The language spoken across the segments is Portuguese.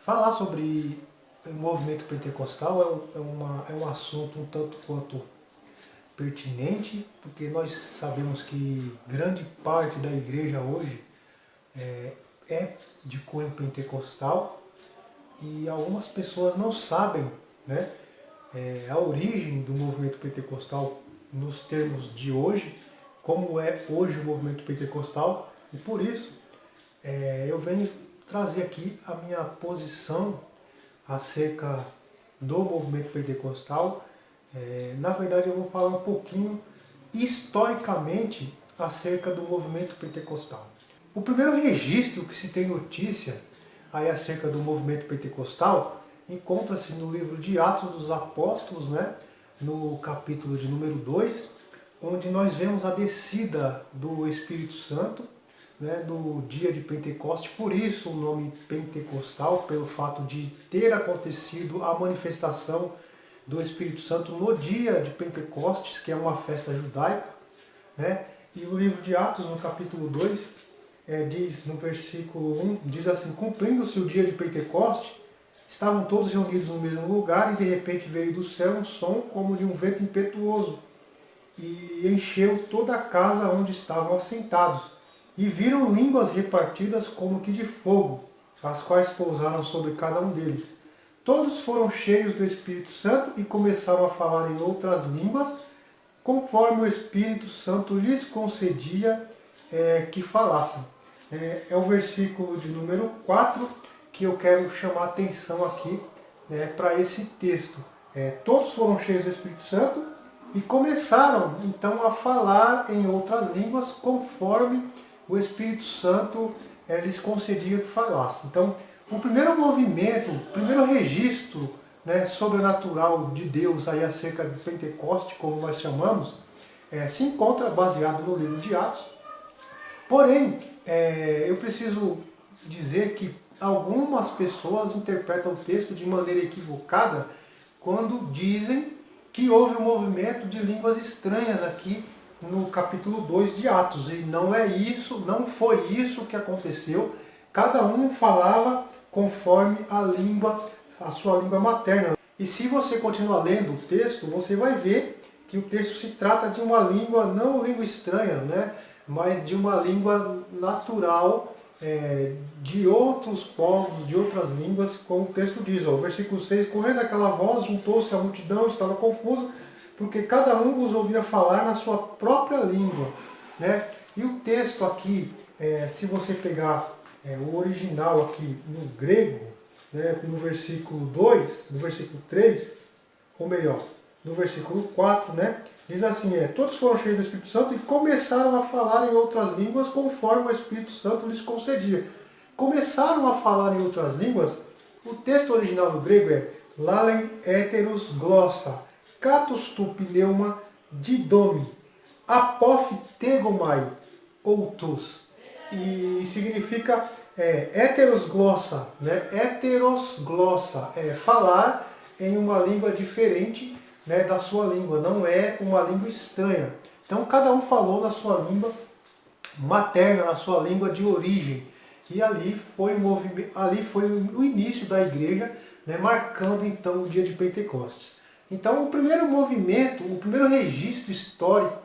Falar sobre o movimento pentecostal é um assunto um tanto quanto pertinente, porque nós sabemos que grande parte da igreja hoje é de cunho pentecostal e algumas pessoas não sabem, né, a origem do movimento pentecostal nos termos de hoje, como é hoje o movimento pentecostal, e por isso eu venho trazer aqui a minha posição acerca do movimento pentecostal. Na verdade, eu vou falar um pouquinho historicamente acerca do movimento pentecostal. O primeiro registro que se tem notícia aí acerca do movimento pentecostal encontra-se no livro de Atos dos Apóstolos, né, no capítulo de número 2, onde nós vemos a descida do Espírito Santo, né, no dia de Pentecostes. Por isso o nome pentecostal, pelo fato de ter acontecido a manifestação do Espírito Santo no dia de Pentecostes, que é uma festa judaica, né? E o livro de Atos, no capítulo 2, diz, no versículo 1, diz assim: cumprindo-se o dia de Pentecostes, estavam todos reunidos no mesmo lugar, e de repente veio do céu um som como de um vento impetuoso, e encheu toda a casa onde estavam assentados, e viram línguas repartidas como que de fogo, as quais pousaram sobre cada um deles. Todos foram cheios do Espírito Santo e começaram a falar em outras línguas, conforme o Espírito Santo lhes concedia que falassem. É o versículo de número 4 que eu quero chamar a atenção aqui, né, para esse texto. Todos foram cheios do Espírito Santo e começaram então a falar em outras línguas, conforme o Espírito Santo lhes concedia que falasse. Então, o primeiro movimento, o primeiro registro, né, sobrenatural de Deus aí acerca de Pentecoste, como nós chamamos, se encontra baseado no livro de Atos. Porém, eu preciso dizer que algumas pessoas interpretam o texto de maneira equivocada quando dizem que houve um movimento de línguas estranhas aqui no capítulo 2 de Atos. E não é isso, não foi isso que aconteceu. Cada um falava conforme a sua língua materna. E se você continuar lendo o texto, você vai ver que o texto se trata de uma língua, não língua estranha, né, mas de uma língua natural, de outros povos, de outras línguas, como o texto diz. O versículo 6, correndo aquela voz, juntou-se a multidão, estava confusa, porque cada um os ouvia falar na sua própria língua, né? E o texto aqui, se você pegar o original aqui no grego, né, no versículo 2, no versículo 3, ou melhor, no versículo 4, né, diz assim, todos foram cheios do Espírito Santo e começaram a falar em outras línguas conforme o Espírito Santo lhes concedia. Começaram a falar em outras línguas, o texto original no grego é lalen heteros glossa, katos tu pneuma didomi, apoptegomai, outus. E significa heterosglossa, né? Heterosglossa é falar em uma língua diferente, né, da sua língua, não é uma língua estranha. Então cada um falou na sua língua materna, na sua língua de origem. E ali foi o início da igreja, né, marcando então o dia de Pentecostes. Então o primeiro movimento, o primeiro registro histórico,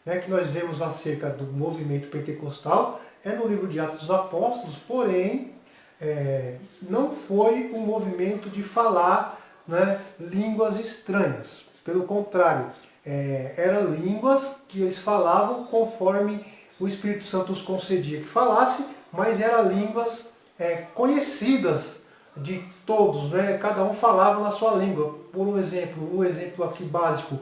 né, que nós vemos acerca do movimento pentecostal é no livro de Atos dos Apóstolos, porém não foi um movimento de falar, né, línguas estranhas. Pelo contrário, eram línguas que eles falavam conforme o Espírito Santo os concedia que falasse, mas eram línguas conhecidas de todos, né? Cada um falava na sua língua. Por um exemplo aqui básico,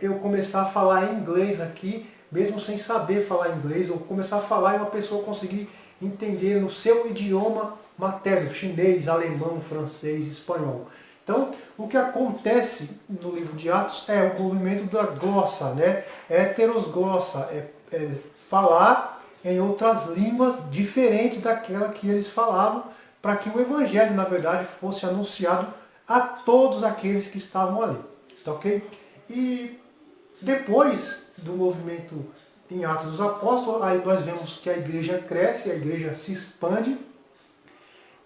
eu começar a falar inglês aqui, mesmo sem saber falar inglês, ou começar a falar e uma pessoa conseguir entender no seu idioma materno, chinês, alemão, francês, espanhol. Então, o que acontece no livro de Atos é o movimento da glossa, né? Heterosglossa, falar em outras línguas diferentes daquela que eles falavam, para que o evangelho, na verdade, fosse anunciado a todos aqueles que estavam ali. Tá ok? E Depois do movimento em Atos dos Apóstolos, aí nós vemos que a igreja cresce, a igreja se expande,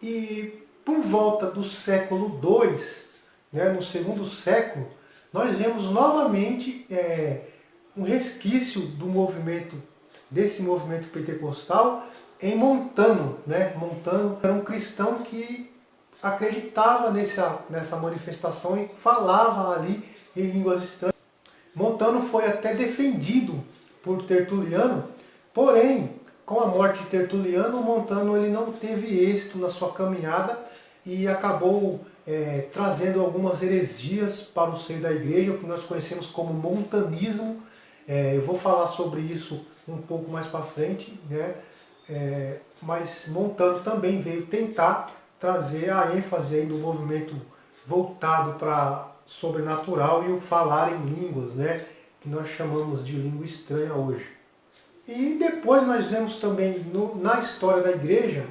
e por volta do século II, né, no segundo século, nós vemos novamente um resquício do movimento, desse movimento pentecostal em Montano. Montano era um cristão que acreditava nessa manifestação e falava ali em línguas estranhas. Montano foi até defendido por Tertuliano, porém, com a morte de Tertuliano, Montano ele não teve êxito na sua caminhada e acabou trazendo algumas heresias para o seio da igreja, o que nós conhecemos como montanismo. Eu vou falar sobre isso um pouco mais para frente, né? Mas Montano também veio tentar trazer a ênfase aí do movimento voltado para sobrenatural e o falar em línguas, né? Que nós chamamos de língua estranha hoje. E depois nós vemos também na história da igreja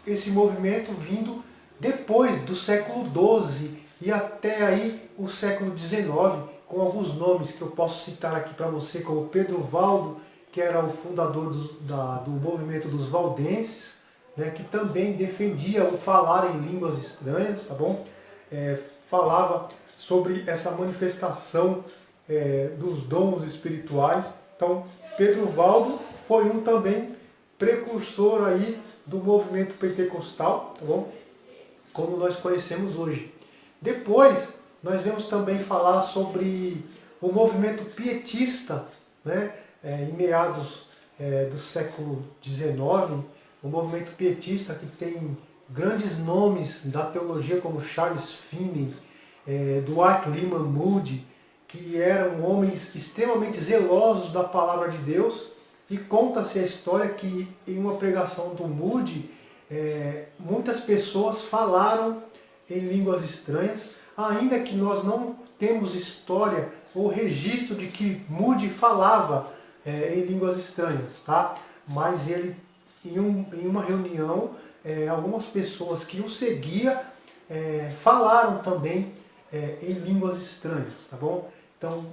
esse movimento vindo depois do século XII e até aí o século XIX, com alguns nomes que eu posso citar aqui para você, como Pedro Valdo, que era o fundador do movimento dos valdenses, né, que também defendia o falar em línguas estranhas, tá bom? Falava sobre essa manifestação dos dons espirituais. Então, Pedro Valdo foi um também precursor aí do movimento pentecostal, tá bom? Como nós conhecemos hoje. Depois, nós vamos também falar sobre o movimento pietista, né? Em meados do século XIX, o movimento pietista que tem grandes nomes da teologia como Charles Finney, Dwight Lyman Moody, que eram homens extremamente zelosos da palavra de Deus, e conta-se a história que em uma pregação do Moody, muitas pessoas falaram em línguas estranhas, ainda que nós não temos história ou registro de que Moody falava em línguas estranhas, tá? Mas ele, em uma reunião, algumas pessoas que o seguiam falaram também em línguas estranhas, tá bom? Então,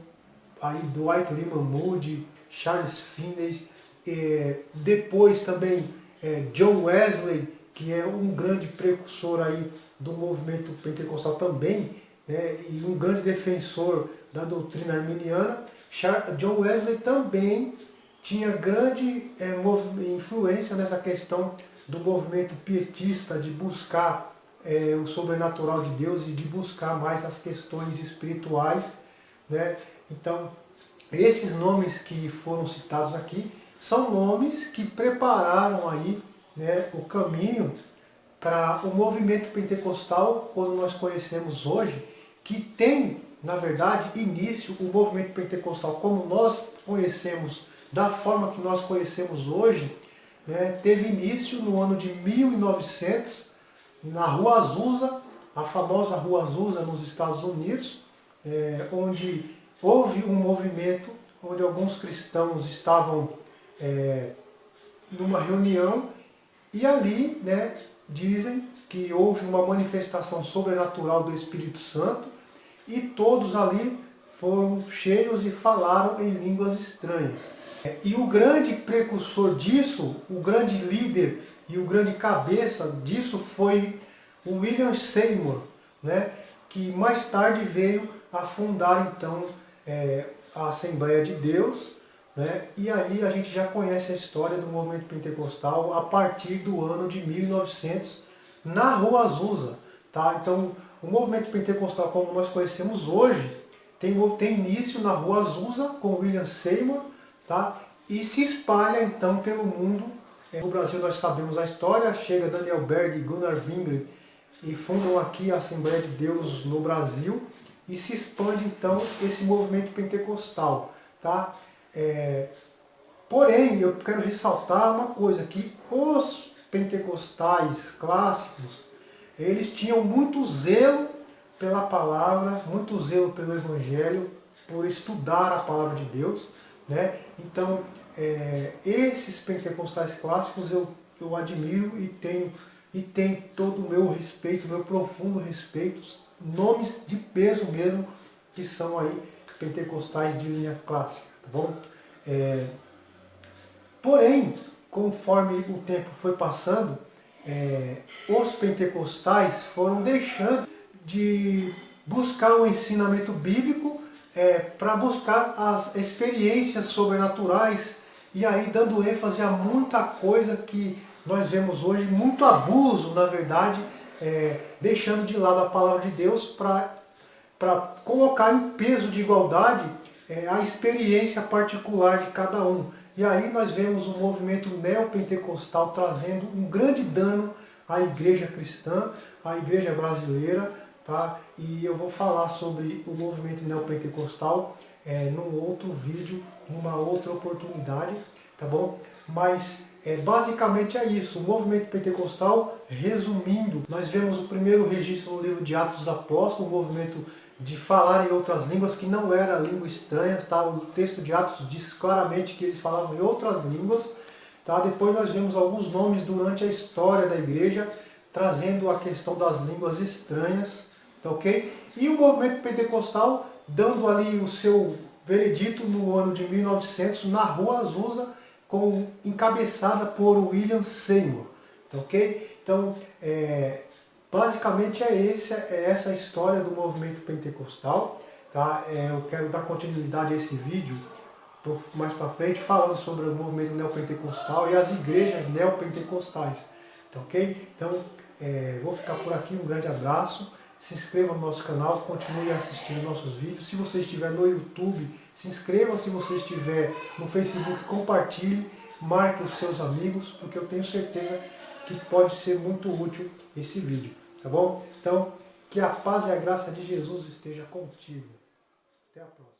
aí Dwight Lyman Moody, Charles Finney, depois também John Wesley, que é um grande precursor aí do movimento pentecostal também, né, e um grande defensor da doutrina arminiana. John Wesley também tinha grande influência nessa questão do movimento pietista, de buscar o sobrenatural de Deus e de buscar mais as questões espirituais, né? Então, esses nomes que foram citados aqui são nomes que prepararam aí, né, o caminho para o movimento pentecostal, quando nós conhecemos hoje, que tem, na verdade, início, o movimento pentecostal como nós conhecemos, da forma que nós conhecemos hoje, né, teve início no ano de 1900, na Rua Azusa, a famosa Rua Azusa nos Estados Unidos, onde houve um movimento, onde alguns cristãos estavam numa reunião, e ali, né, dizem que houve uma manifestação sobrenatural do Espírito Santo, e todos ali foram cheios e falaram em línguas estranhas. E o grande precursor disso, o grande líder e o grande cabeça disso foi o William Seymour, né, que mais tarde veio a fundar então a Assembleia de Deus, né, e aí a gente já conhece a história do movimento pentecostal a partir do ano de 1900 na Rua Azusa. Tá? Então, o movimento pentecostal como nós conhecemos hoje tem início na Rua Azusa com William Seymour, tá? E se espalha então pelo mundo. No Brasil nós sabemos a história, chega Daniel Berg e Gunnar Wingren e fundam aqui a Assembleia de Deus no Brasil, e se expande então esse movimento pentecostal. Tá? Porém, eu quero ressaltar uma coisa, que os pentecostais clássicos, eles tinham muito zelo pela palavra, muito zelo pelo Evangelho, por estudar a palavra de Deus, né? Então, esses pentecostais clássicos eu admiro e tenho todo o meu respeito, meu profundo respeito, nomes de peso mesmo, que são aí pentecostais de linha clássica, tá bom? Porém, conforme o tempo foi passando, os pentecostais foram deixando de buscar o ensinamento bíblico para buscar as experiências sobrenaturais e aí dando ênfase a muita coisa que nós vemos hoje, muito abuso, na verdade, deixando de lado a palavra de Deus para colocar em peso de igualdade a experiência particular de cada um. E aí nós vemos o movimento neopentecostal trazendo um grande dano à igreja cristã, à igreja brasileira, tá? E eu vou falar sobre o movimento neopentecostal num outro vídeo, numa outra oportunidade, tá bom? Mas basicamente é isso, o movimento pentecostal, resumindo, nós vemos o primeiro registro no livro de Atos dos Apóstolos, o movimento de falar em outras línguas, que não era língua estranha, tá? O texto de Atos diz claramente que eles falavam em outras línguas. Tá? Depois nós vemos alguns nomes durante a história da igreja, trazendo a questão das línguas estranhas, tá ok? E o movimento pentecostal dando ali o seu veredito no ano de 1900, na Rua Azusa, encabeçada por William Seymour, tá ok? Então, basicamente é essa a história do movimento pentecostal. Tá? Eu quero dar continuidade a esse vídeo mais para frente, falando sobre o movimento neopentecostal e as igrejas neopentecostais. Tá ok? Então, vou ficar por aqui, um grande abraço. Se inscreva no nosso canal, continue assistindo nossos vídeos. Se você estiver no YouTube, se inscreva. Se você estiver no Facebook, compartilhe, marque os seus amigos, porque eu tenho certeza que pode ser muito útil esse vídeo. Tá bom? Então, que a paz e a graça de Jesus esteja contigo. Até a próxima.